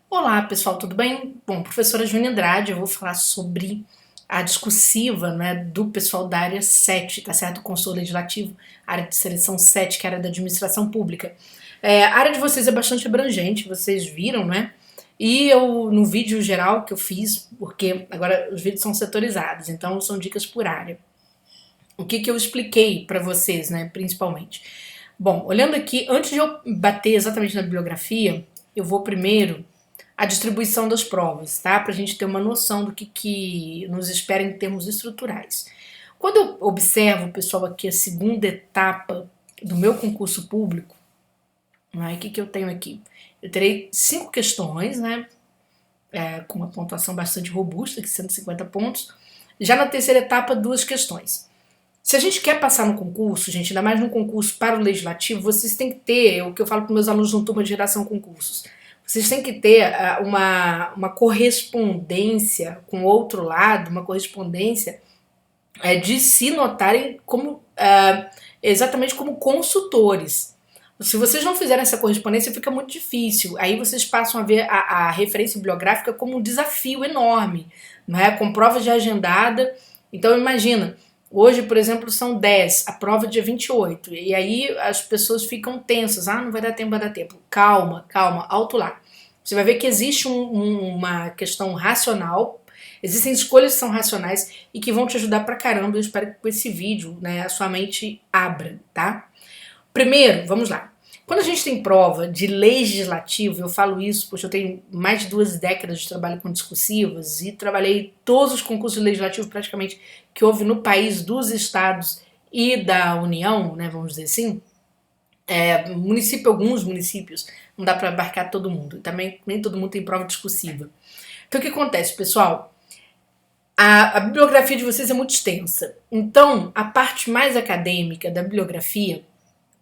Olá, pessoal, tudo bem? Bom, professora Júnia Andrade, eu vou falar sobre a discursiva, né, do pessoal da área 7, tá certo? Consultor Legislativo, área de seleção 7, que é a área da administração pública. A área de vocês é bastante abrangente, vocês viram, né? E eu, no vídeo geral que eu fiz, porque agora os vídeos são setorizados, então são dicas por área. O que que eu expliquei para vocês, né, principalmente? Bom, olhando aqui, antes de eu bater exatamente na bibliografia, eu vou primeiro a distribuição das provas, tá? Para a gente ter uma noção do que nos espera em termos estruturais. Quando eu observo, pessoal, aqui a segunda etapa do meu concurso público, né, o que, que eu tenho aqui? Eu terei 5 questões, né? Com uma pontuação bastante robusta, que 150 pontos. Já na terceira etapa, 2 questões. Se a gente quer passar no concurso, gente, ainda mais no concurso para o legislativo, vocês têm que ter, é o que eu falo para meus alunos no turma de geração concursos, vocês têm que ter uma correspondência com o outro lado, uma correspondência de se notarem como exatamente como consultores. Se vocês não fizerem essa correspondência, fica muito difícil. Aí vocês passam a ver a referência bibliográfica como um desafio enorme, não é? Com provas de agendada. Então imagina, hoje, por exemplo, são 10, a prova é dia 28. E aí as pessoas ficam tensas. Ah, não vai dar tempo, vai dar tempo. Calma, calma, alto lá. Você vai ver que existe uma questão racional, existem escolhas que são racionais e que vão te ajudar pra caramba. Eu espero que com esse vídeo, né, a sua mente abra, tá? Primeiro, vamos lá. Quando a gente tem prova de legislativo, eu falo isso porque eu tenho mais de 2 décadas de trabalho com discursivas e trabalhei todos os concursos legislativos praticamente que houve no país, dos estados e da União, né, vamos dizer assim. Alguns municípios, não dá para abarcar todo mundo. Também nem todo mundo tem prova discursiva. Então o que acontece, pessoal? A bibliografia de vocês é muito extensa. Então, a parte mais acadêmica da bibliografia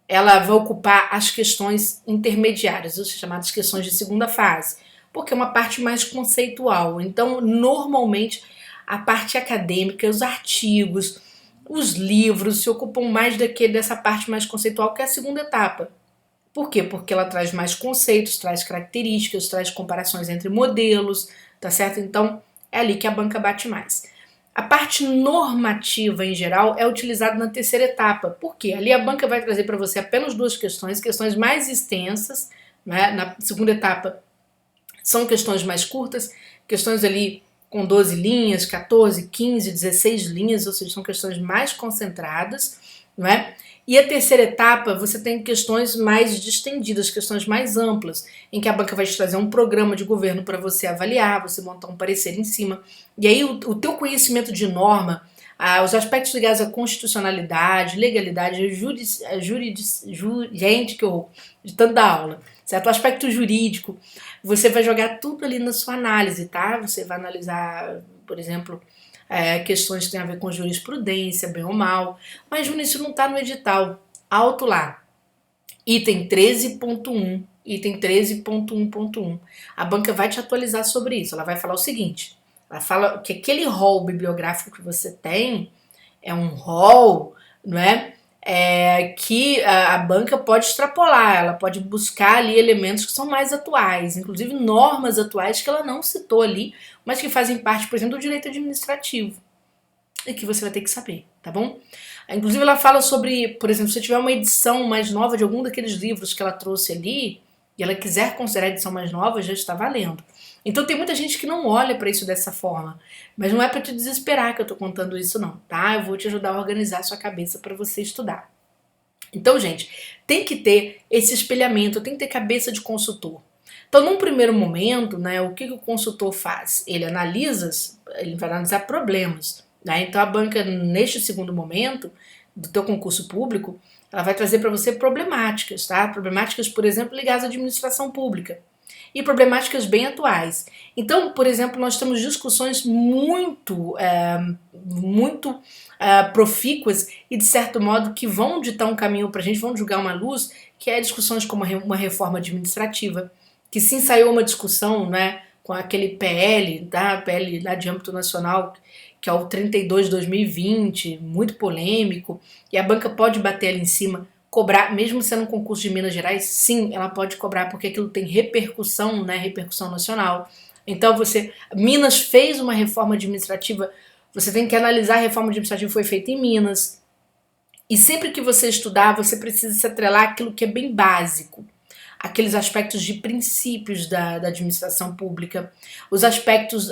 ela vai ocupar as questões intermediárias, as chamadas questões de segunda fase, porque é uma parte mais conceitual. Então, normalmente, a parte acadêmica, os artigos, os livros se ocupam mais dessa parte mais conceitual, que é a segunda etapa. Por quê? Porque ela traz mais conceitos, traz características, traz comparações entre modelos, tá certo? Então, é ali que a banca bate mais. A parte normativa, em geral, é utilizada na terceira etapa. Por quê? Ali a banca vai trazer para você apenas 2 questões, questões mais extensas, né? Na segunda etapa são questões mais curtas, questões ali com 12 linhas, 14, 15, 16 linhas, ou seja, são questões mais concentradas, não é? E a terceira etapa, você tem questões mais distendidas, questões mais amplas, em que a banca vai te trazer um programa de governo para você avaliar, você montar um parecer em cima. E aí o teu conhecimento de norma, os aspectos ligados à constitucionalidade, legalidade, gente, que horror, de tanto da aula, certo? O aspecto jurídico, você vai jogar tudo ali na sua análise, tá? Você vai analisar, por exemplo, questões que têm a ver com jurisprudência, bem ou mal. Mas, Júnior, isso não está no edital. Alto lá. Item 13.1, item 13.1.1. A banca vai te atualizar sobre isso. Ela vai falar o seguinte. Ela fala que aquele rol bibliográfico que você tem é um rol, não é? Que a banca pode extrapolar, ela pode buscar ali elementos que são mais atuais, inclusive normas atuais que ela não citou ali, mas que fazem parte, por exemplo, do direito administrativo e que você vai ter que saber, tá bom? Inclusive ela fala sobre, por exemplo, se tiver uma edição mais nova de algum daqueles livros que ela trouxe ali e ela quiser considerar a edição mais nova, já está valendo. Então tem muita gente que não olha para isso dessa forma, mas não é para te desesperar que eu tô contando isso não, tá? Eu vou te ajudar a organizar a sua cabeça para você estudar. Então, gente, tem que ter esse espelhamento, tem que ter cabeça de consultor. Então, num primeiro momento, né, o que o consultor faz? Ele vai analisar problemas. Né? Então, a banca, neste segundo momento do teu concurso público, ela vai trazer para você problemáticas, tá? Problemáticas, por exemplo, ligadas à administração pública e problemáticas bem atuais. Então, por exemplo, nós temos discussões muito profícuas e, de certo modo, que vão ditar um caminho para a gente, vão julgar uma luz, que é discussões como uma reforma administrativa, que se ensaiou uma discussão, né, com aquele PL, tá? PL lá de âmbito nacional, que é o 32/2020, muito polêmico, e a banca pode bater ali em cima cobrar, mesmo sendo um concurso de Minas Gerais, sim, ela pode cobrar, porque aquilo tem repercussão, né, repercussão nacional. Então Minas fez uma reforma administrativa, você tem que analisar a reforma administrativa que foi feita em Minas. E sempre que você estudar, você precisa se atrelar àquilo que é bem básico. Aqueles aspectos de princípios da administração pública, os aspectos,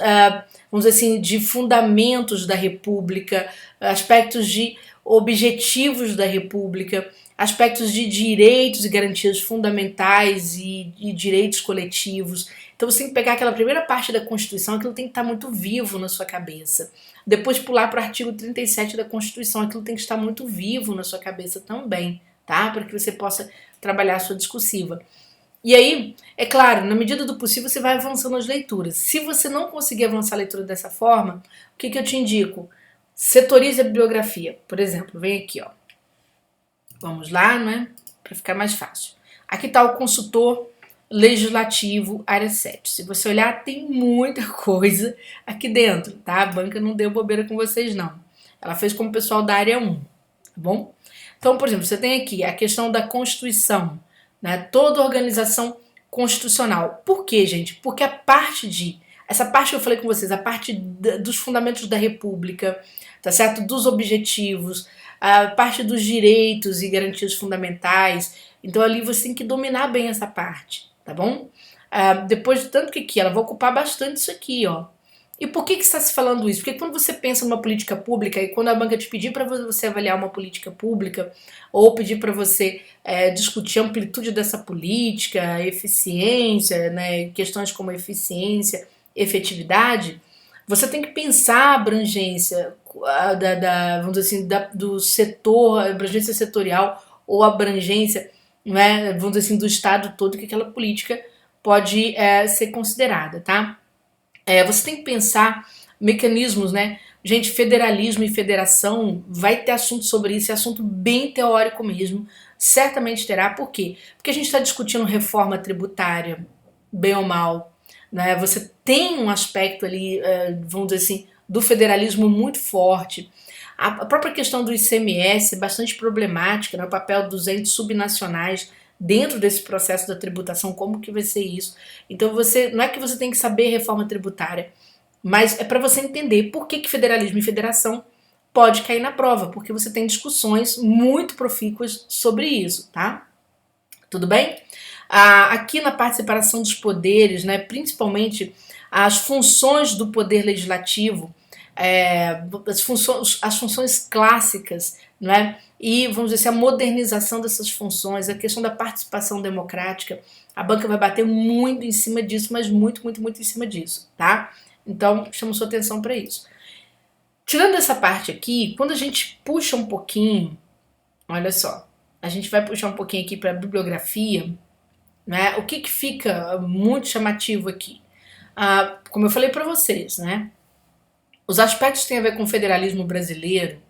vamos dizer assim, de fundamentos da República, aspectos de objetivos da República, aspectos de direitos e garantias fundamentais e direitos coletivos. Então você tem que pegar aquela primeira parte da Constituição, aquilo tem que estar muito vivo na sua cabeça. Depois pular para o artigo 37 da Constituição, aquilo tem que estar muito vivo na sua cabeça também, tá? Para que você possa trabalhar a sua discursiva. E aí, é claro, na medida do possível você vai avançando as leituras. Se você não conseguir avançar a leitura dessa forma, o que eu te indico? Setorize a bibliografia. Por exemplo, vem aqui, ó. Vamos lá, né? Para ficar mais fácil. Aqui está o consultor legislativo, área 7. Se você olhar, tem muita coisa aqui dentro, tá? A banca não deu bobeira com vocês, não. Ela fez como o pessoal da área 1, tá bom? Então, por exemplo, você tem aqui a questão da Constituição, né? Toda organização constitucional. Por quê, gente? Porque essa parte que eu falei com vocês, a parte dos fundamentos da República, tá certo? Dos objetivos, a parte dos direitos e garantias fundamentais. Então ali você tem que dominar bem essa parte, tá bom? Depois de tanto que aqui, ela vai ocupar bastante isso aqui, ó. E por que está se falando isso? Porque quando você pensa numa política pública e quando a banca te pedir para você avaliar uma política pública ou pedir para você discutir a amplitude dessa política, eficiência, né, questões como eficiência, efetividade, você tem que pensar a abrangência vamos dizer assim, do setor, a abrangência setorial ou a abrangência, né, vamos dizer assim, do estado todo que aquela política pode ser considerada, tá? Você tem que pensar mecanismos, né? Gente, federalismo e federação, vai ter assunto sobre isso, é assunto bem teórico mesmo, certamente terá. Por quê? Porque a gente está discutindo reforma tributária, bem ou mal, né? Você tem um aspecto ali, vamos dizer assim, do federalismo muito forte. A própria questão do ICMS é bastante problemática, né? O papel dos entes subnacionais dentro desse processo da tributação, como que vai ser isso. Então não é que você tem que saber reforma tributária, mas é para você entender por que federalismo e federação pode cair na prova, porque você tem discussões muito profícuas sobre isso, tá? Tudo bem? Aqui na parte de separação dos poderes, né, principalmente as funções do poder legislativo, as funções clássicas, né, e vamos dizer assim, a modernização dessas funções, a questão da participação democrática, a banca vai bater muito em cima disso, mas muito, muito, muito em cima disso, tá? Então, chamo sua atenção para isso. Tirando essa parte aqui, quando a gente puxa um pouquinho, olha só, a gente vai puxar um pouquinho aqui para a bibliografia, né? O que fica muito chamativo aqui? Como eu falei para vocês, né? Os aspectos que têm a ver com o federalismo brasileiro,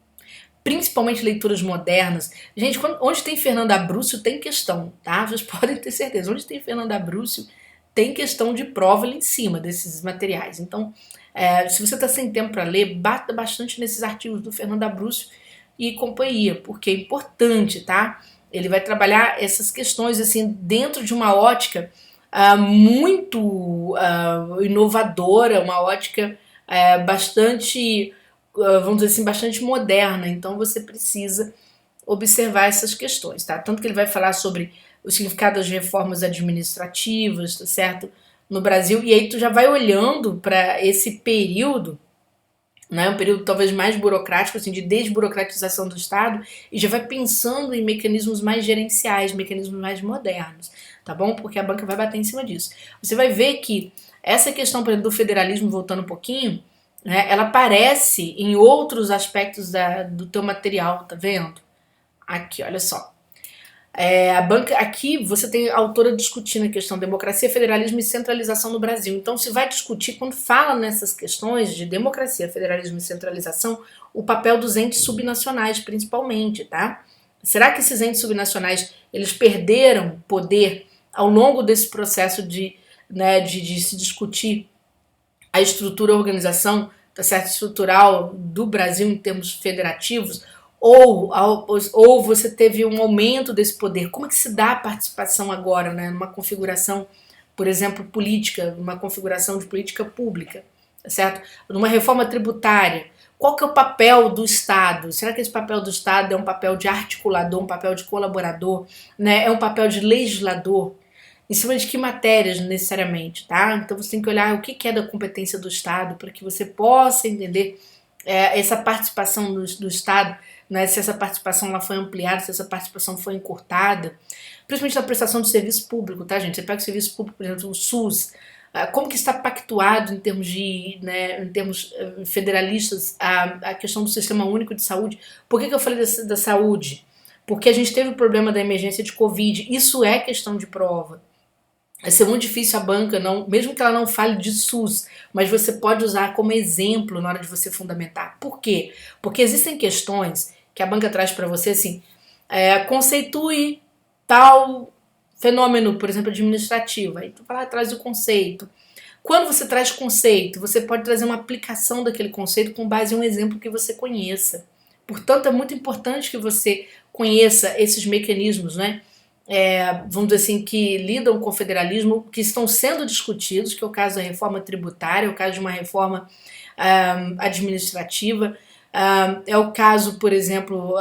principalmente leituras modernas. Gente, onde tem Fernando Abruzzo tem questão, tá? Vocês podem ter certeza. Onde tem Fernando Abruzzo tem questão de prova ali em cima desses materiais. Então, se você está sem tempo para ler, bata bastante nesses artigos do Fernando Abruzzo e companhia, porque é importante, tá? Ele vai trabalhar essas questões assim dentro de uma ótica muito inovadora, uma ótica bastante, vamos dizer assim, bastante moderna. Então você precisa observar essas questões, tá? Tanto que ele vai falar sobre o significado das reformas administrativas, tá certo? No Brasil, e aí tu já vai olhando para esse período, né, um período talvez mais burocrático, assim, de desburocratização do Estado, e já vai pensando em mecanismos mais gerenciais, mecanismos mais modernos, tá bom? Porque a banca vai bater em cima disso. Você vai ver que essa questão, por exemplo, do federalismo, voltando um pouquinho, né, ela aparece em outros aspectos do teu material, tá vendo? Aqui, olha só. A banca, aqui você tem a autora discutindo a questão democracia, federalismo e centralização no Brasil. Então se vai discutir, quando fala nessas questões de democracia, federalismo e centralização, o papel dos entes subnacionais principalmente, tá? Será que esses entes subnacionais, eles perderam poder ao longo desse processo de se discutir a estrutura, a organização, tá certo, estrutural do Brasil em termos federativos? ou você teve um aumento desse poder. Como é que se dá a participação agora, né, numa configuração, por exemplo, política, numa configuração de política pública, tá certo? Numa reforma tributária, qual que é o papel do Estado? Será que esse papel do Estado é um papel de articulador, um papel de colaborador, né? É um papel de legislador? Em cima de que matérias necessariamente, tá? Então você tem que olhar o que é da competência do Estado para que você possa entender essa participação do Estado, né? Se essa participação ela foi ampliada, se essa participação foi encurtada, principalmente na prestação de serviço público, tá, gente? Você pega o serviço público, por exemplo, o SUS, como que está pactuado em termos de, né, em termos federalistas, a questão do Sistema Único de Saúde. Por que eu falei da saúde? Porque a gente teve o problema da emergência de Covid. Isso é questão de prova. Vai ser muito difícil a banca, não, mesmo que ela não fale de SUS, mas você pode usar como exemplo na hora de você fundamentar. Por quê? Porque existem questões que a banca traz para você assim, conceitue tal fenômeno, por exemplo, administrativo. Aí tu vai lá, traz o conceito. Quando você traz conceito, você pode trazer uma aplicação daquele conceito com base em um exemplo que você conheça. Portanto, é muito importante que você conheça esses mecanismos, né? Vamos dizer assim, que lidam com o federalismo, que estão sendo discutidos, que é o caso da reforma tributária, é o caso de uma reforma administrativa, é o caso, por exemplo,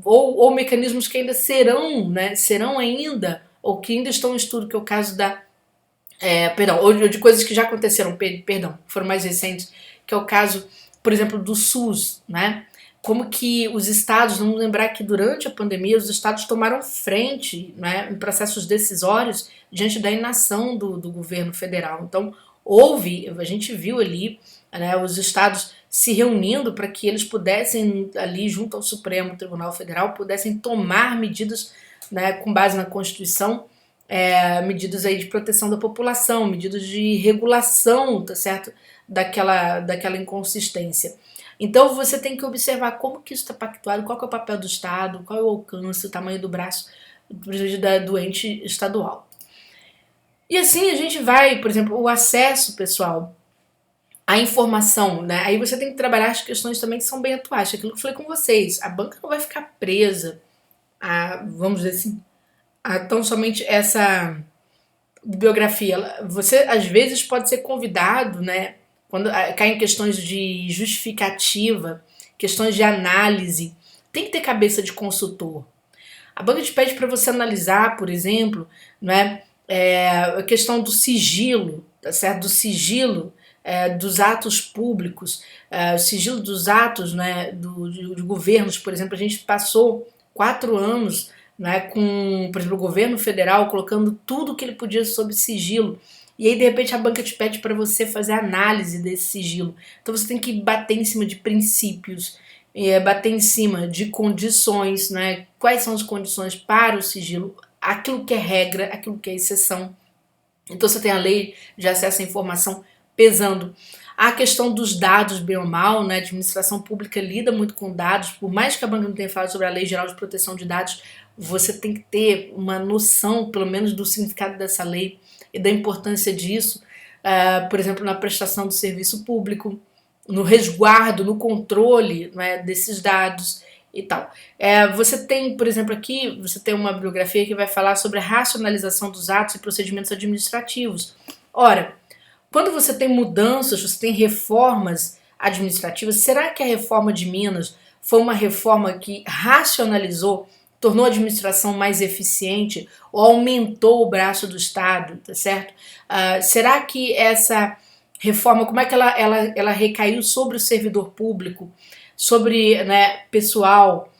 ou mecanismos que ainda serão, né, serão ainda, ou que ainda estão em estudo, que é o caso ou de coisas que já aconteceram, foram mais recentes, que é o caso, por exemplo, do SUS, né? Como que os estados, vamos lembrar que durante a pandemia os estados tomaram frente, né, em processos decisórios diante da inação do governo federal. Então a gente viu ali, né, os estados se reunindo para que eles pudessem, ali junto ao Supremo Tribunal Federal, pudessem tomar medidas, né, com base na Constituição, medidas aí de proteção da população, medidas de regulação, tá certo, daquela inconsistência. Então você tem que observar como que isso está pactuado, qual que é o papel do Estado, qual é o alcance, o tamanho do braço do ente estadual. E assim a gente vai, por exemplo, o acesso, pessoal, à informação, né? Aí você tem que trabalhar as questões também que são bem atuais, aquilo que eu falei com vocês. A banca não vai ficar presa a, vamos dizer assim, a tão somente essa bibliografia. Você, às vezes, pode ser convidado, né? Quando cai em questões de justificativa, questões de análise, tem que ter cabeça de consultor. A banca te pede para você analisar, por exemplo, né, a questão do sigilo, tá certo? Do sigilo dos atos públicos, o sigilo dos atos, né, de governos, por exemplo. A gente passou 4 anos, né, com, por exemplo, o governo federal colocando tudo que ele podia sob sigilo. E aí, de repente, a banca te pede para você fazer análise desse sigilo. Então, você tem que bater em cima de princípios, bater em cima de condições, né? Quais são as condições para o sigilo, aquilo que é regra, aquilo que é exceção. Então, você tem a lei de acesso à informação pesando. A questão dos dados, bem ou mal, né? A administração pública lida muito com dados, por mais que a banca não tenha falado sobre a Lei Geral de Proteção de Dados, você tem que ter uma noção, pelo menos, do significado dessa lei e da importância disso, por exemplo, na prestação do serviço público, no resguardo, no controle, né, desses dados e tal. Você tem, por exemplo, aqui, você tem uma bibliografia que vai falar sobre a racionalização dos atos e procedimentos administrativos. Ora, quando você tem mudanças, você tem reformas administrativas, será que a reforma de Minas foi uma reforma que racionalizou, tornou a administração mais eficiente ou aumentou o braço do Estado, tá certo? Será que essa reforma, como é que ela recaiu sobre o servidor público, sobre, né, pessoal?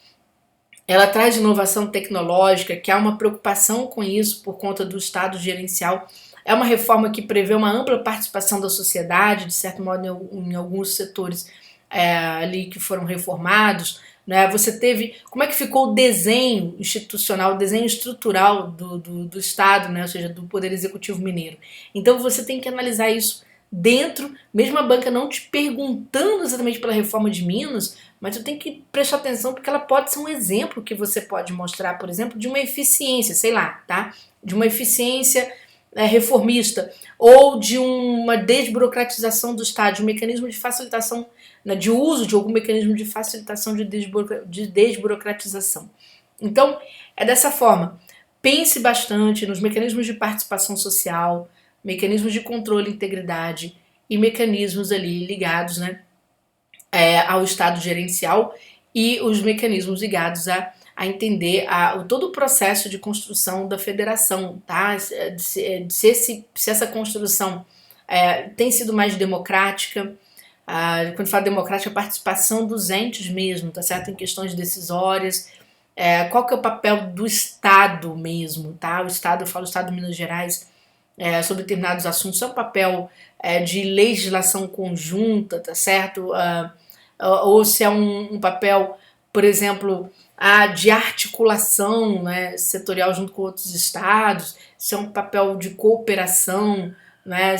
Ela traz inovação tecnológica, que há uma preocupação com isso por conta do Estado gerencial. É uma reforma que prevê uma ampla participação da sociedade, de certo modo, em alguns setores ali que foram reformados. Né? Você teve, como é que ficou o desenho institucional, o desenho estrutural do Estado, né? Ou seja, do Poder Executivo Mineiro. Então você tem que analisar isso dentro, mesmo a banca não te perguntando exatamente pela reforma de Minas, mas você tem que prestar atenção porque ela pode ser um exemplo que você pode mostrar, por exemplo, de uma eficiência, sei lá, tá? De uma eficiência reformista ou de uma desburocratização do Estado, de um mecanismo de facilitação, né, de uso de algum mecanismo de facilitação de desburocratização. Então, é dessa forma. Pense bastante nos mecanismos de participação social, mecanismos de controle e integridade e mecanismos ali ligados, né, ao Estado gerencial e os mecanismos ligados a entender todo o processo de construção da federação, tá? Se essa construção tem sido mais democrática, quando fala democrática, a participação dos entes mesmo, tá certo? Em questões decisórias, qual que é o papel do Estado mesmo, tá? O Estado, eu falo Estado de Minas Gerais, sobre determinados assuntos, é um papel de legislação conjunta, tá certo? Ou se é um papel, por exemplo, de articulação, né, setorial junto com outros estados, se é um papel de cooperação, né,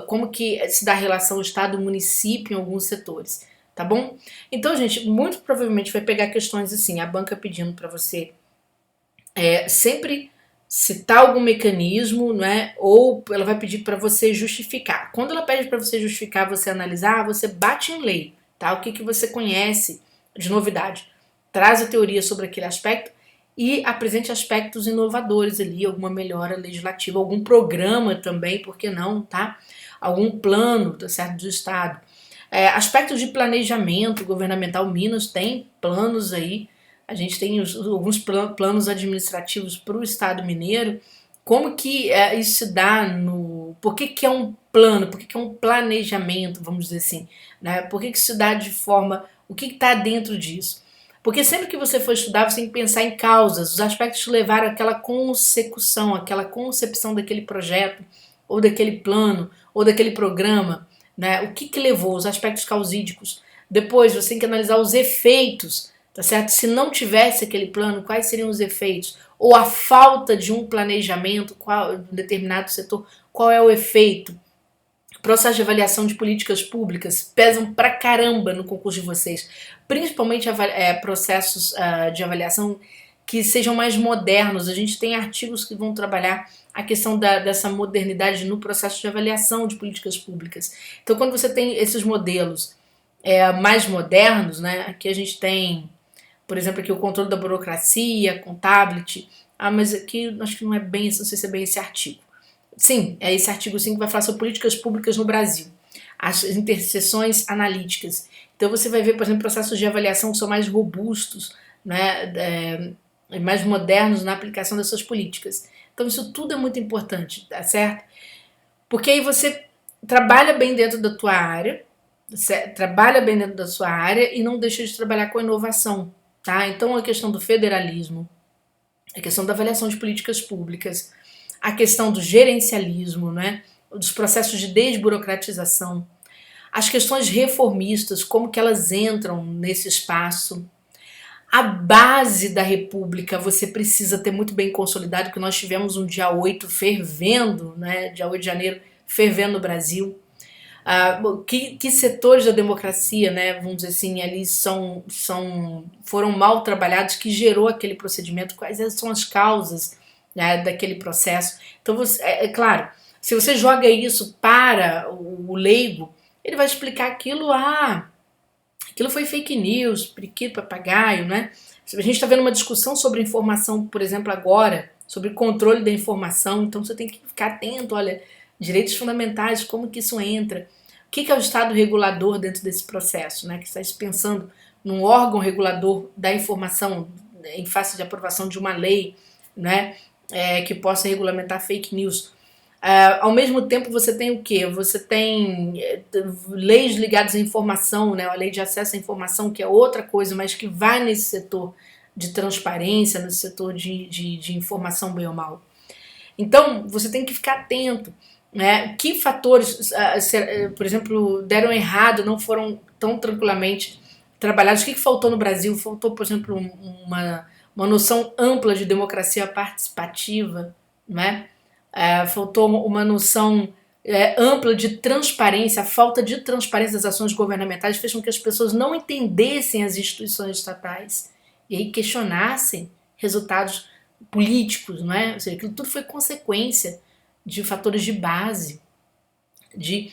como que se dá a relação Estado-município em alguns setores, tá bom? Então, gente, muito provavelmente vai pegar questões assim, a banca pedindo para você sempre citar algum mecanismo, né, ou ela vai pedir para você justificar. Quando ela pede para você justificar, você analisar, você bate em lei, tá? O que você conhece de novidade. Traz a teoria sobre aquele aspecto e apresente aspectos inovadores ali, alguma melhora legislativa, algum programa também, por que não, tá? Algum plano, tá certo, do Estado. Aspectos de planejamento governamental, Minas tem planos aí, a gente tem alguns planos administrativos para o Estado mineiro. Como que isso se dá por que é um plano, por que é um planejamento, vamos dizer assim, né? Por que se dá de forma, o que está dentro disso? Porque sempre que você for estudar, você tem que pensar em causas, os aspectos que levaram àquela consecução, àquela concepção daquele projeto, ou daquele plano, ou daquele programa, né? O que levou, os aspectos causídicos. Depois você tem que analisar os efeitos, tá certo? Se não tivesse aquele plano, quais seriam os efeitos? Ou a falta de um planejamento, em determinado setor, qual é o efeito? Processo de avaliação de políticas públicas pesam pra caramba no concurso de vocês, principalmente processos de avaliação que sejam mais modernos. A gente tem artigos que vão trabalhar a questão dessa modernidade no processo de avaliação de políticas públicas. Então, quando você tem esses modelos mais modernos, né, aqui a gente tem, por exemplo, aqui o controle da burocracia com tablet, mas aqui acho que não é bem, não sei se é bem esse artigo. Sim, é esse artigo 5 que vai falar sobre políticas públicas no Brasil, as interseções analíticas. Então você vai ver, por exemplo, processos de avaliação que são mais robustos, né, mais modernos na aplicação dessas políticas. Então isso tudo é muito importante, tá certo? Porque aí você trabalha bem dentro da tua área, trabalha bem dentro da sua área e não deixa de trabalhar com a inovação, tá? Então a questão do federalismo, a questão da avaliação de políticas públicas, a questão do gerencialismo, né, dos processos de desburocratização, as questões reformistas, como que elas entram nesse espaço. A base da República você precisa ter muito bem consolidado, porque nós tivemos um dia 8 fervendo, né, dia 8 de janeiro, fervendo no Brasil. Que setores da democracia, né, vamos dizer assim, ali foram mal trabalhados, que gerou aquele procedimento, quais são as causas, né, daquele processo. Então, claro, se você joga isso para o leigo, ele vai explicar aquilo, aquilo foi fake news, periquito, papagaio, né? A gente está vendo uma discussão sobre informação, por exemplo, agora, sobre controle da informação, então você tem que ficar atento, olha, direitos fundamentais, como que isso entra, o que é o Estado regulador dentro desse processo, né? Que está pensando num órgão regulador da informação em face de aprovação de uma lei, né? Que possa regulamentar fake news. Ao mesmo tempo você tem o quê? Você tem leis ligadas à informação, né? A lei de acesso à informação, que é outra coisa, mas que vai nesse setor de transparência, nesse setor de informação bem ou mal. Então, você tem que ficar atento, né? Que fatores, por exemplo, deram errado, não foram tão tranquilamente trabalhados. O que faltou no Brasil? Faltou, por exemplo, uma noção ampla de democracia participativa, né? Faltou uma noção ampla de transparência. A falta de transparência das ações governamentais fez com que as pessoas não entendessem as instituições estatais e aí questionassem resultados políticos, não é? Ou seja, aquilo tudo foi consequência de fatores de base, de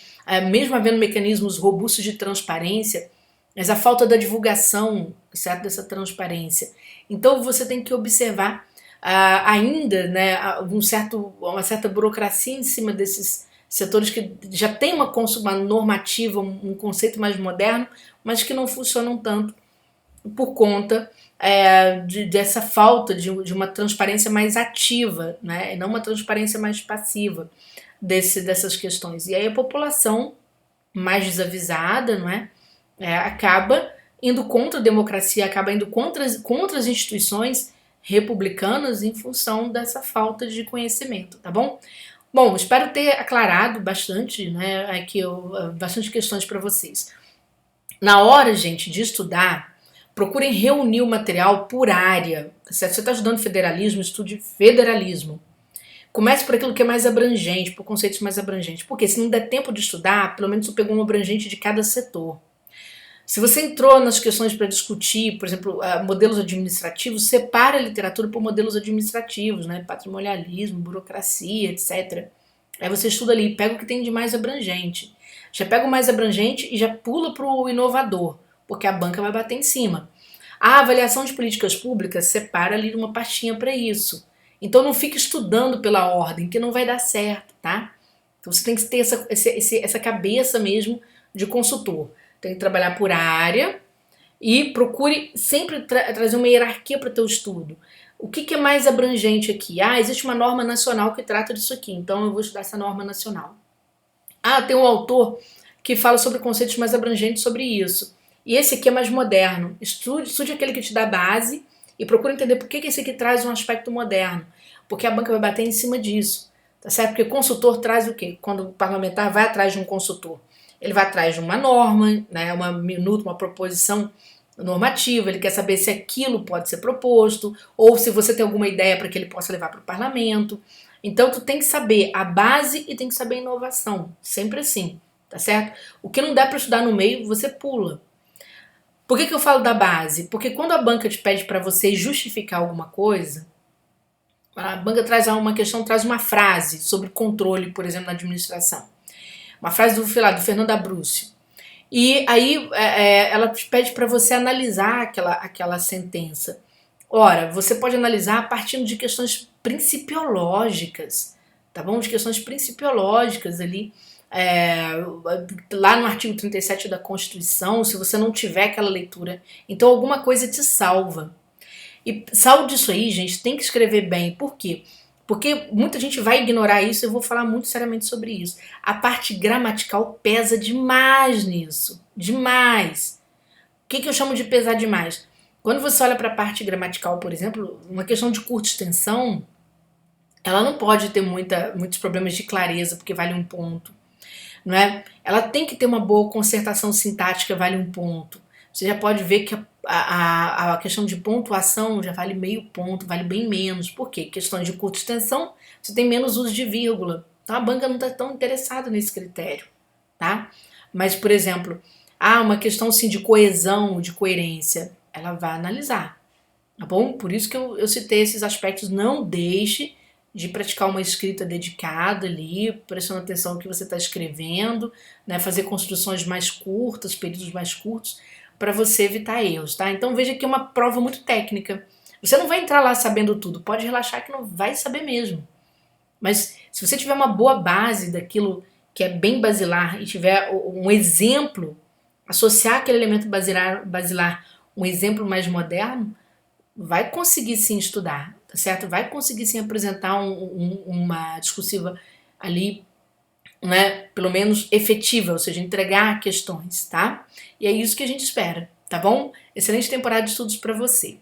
mesmo havendo mecanismos robustos de transparência, mas a falta da divulgação, certo, dessa transparência. Então você tem que observar ainda, né, uma certa burocracia em cima desses setores que já tem uma normativa, um conceito mais moderno, mas que não funcionam tanto por conta dessa falta de uma transparência mais ativa, né, e não uma transparência mais passiva dessas questões. E aí a população mais desavisada, não é? Acaba indo contra a democracia, acaba indo contra as instituições republicanas em função dessa falta de conhecimento, tá bom? Bom, espero ter aclarado bastante, né, aqui bastante questões para vocês. Na hora, gente, de estudar, procurem reunir o material por área. Certo? Você está estudando federalismo, estude federalismo. Comece por aquilo que é mais abrangente, por conceitos mais abrangentes. Porque se não der tempo de estudar, pelo menos você pegou um abrangente de cada setor. Se você entrou nas questões para discutir, por exemplo, modelos administrativos, separa a literatura por modelos administrativos, né? Patrimonialismo, burocracia, etc. Aí você estuda ali, pega o que tem de mais abrangente. Já pega o mais abrangente e já pula para o inovador, porque a banca vai bater em cima. A avaliação de políticas públicas separa ali uma pastinha para isso. Então não fique estudando pela ordem, que não vai dar certo, tá? Então você tem que ter essa cabeça mesmo de consultor. Tem que trabalhar por área e procure sempre trazer uma hierarquia para o teu estudo. O que é mais abrangente aqui? Existe uma norma nacional que trata disso aqui, então eu vou estudar essa norma nacional. Tem um autor que fala sobre conceitos mais abrangentes sobre isso. E esse aqui é mais moderno. Estude aquele que te dá base e procure entender por que esse aqui traz um aspecto moderno. Porque a banca vai bater em cima disso. Tá certo? Porque consultor traz o quê? Quando o parlamentar vai atrás de um consultor, ele vai atrás de uma norma, né, uma proposição normativa, ele quer saber se aquilo pode ser proposto, ou se você tem alguma ideia para que ele possa levar para o parlamento. Então tu tem que saber a base e tem que saber a inovação, sempre assim, tá certo? O que não dá para estudar no meio, você pula. Por que eu falo da base? Porque quando a banca te pede para você justificar alguma coisa, a banca traz uma frase sobre controle, por exemplo, na administração. Uma frase do Fernando Abruzzo. E aí ela te pede para você analisar aquela sentença. Ora, você pode analisar partindo de questões principiológicas, tá bom? De questões principiológicas ali, lá no artigo 37 da Constituição, se você não tiver aquela leitura, então alguma coisa te salva. E salvo disso aí, gente, tem que escrever bem. Por quê? Porque muita gente vai ignorar isso, eu vou falar muito seriamente sobre isso. A parte gramatical pesa demais nisso. Demais. O que eu chamo de pesar demais? Quando você olha para a parte gramatical, por exemplo, uma questão de curta extensão, ela não pode ter muitos problemas de clareza, porque vale um ponto. Não é? Ela tem que ter uma boa concertação sintática, vale um ponto. Você já pode ver que a questão de pontuação já vale meio ponto, vale bem menos. Por quê? Questões de curta extensão, você tem menos uso de vírgula. Então a banca não está tão interessada nesse critério. Tá? Mas, por exemplo, uma questão assim, de coesão, de coerência, ela vai analisar. Tá bom? Por isso que eu citei esses aspectos. Não deixe de praticar uma escrita dedicada ali, prestando atenção no que você está escrevendo, né? Fazer construções mais curtas, períodos mais curtos, para você evitar erros, tá? Então veja que é uma prova muito técnica. Você não vai entrar lá sabendo tudo, pode relaxar que não vai saber mesmo. Mas se você tiver uma boa base daquilo que é bem basilar e tiver um exemplo, associar aquele elemento basilar um exemplo mais moderno, vai conseguir sim estudar, tá certo? Vai conseguir sim apresentar uma discursiva ali, né, pelo menos efetiva, ou seja, entregar questões, tá? E é isso que a gente espera, tá bom? Excelente temporada de estudos para você.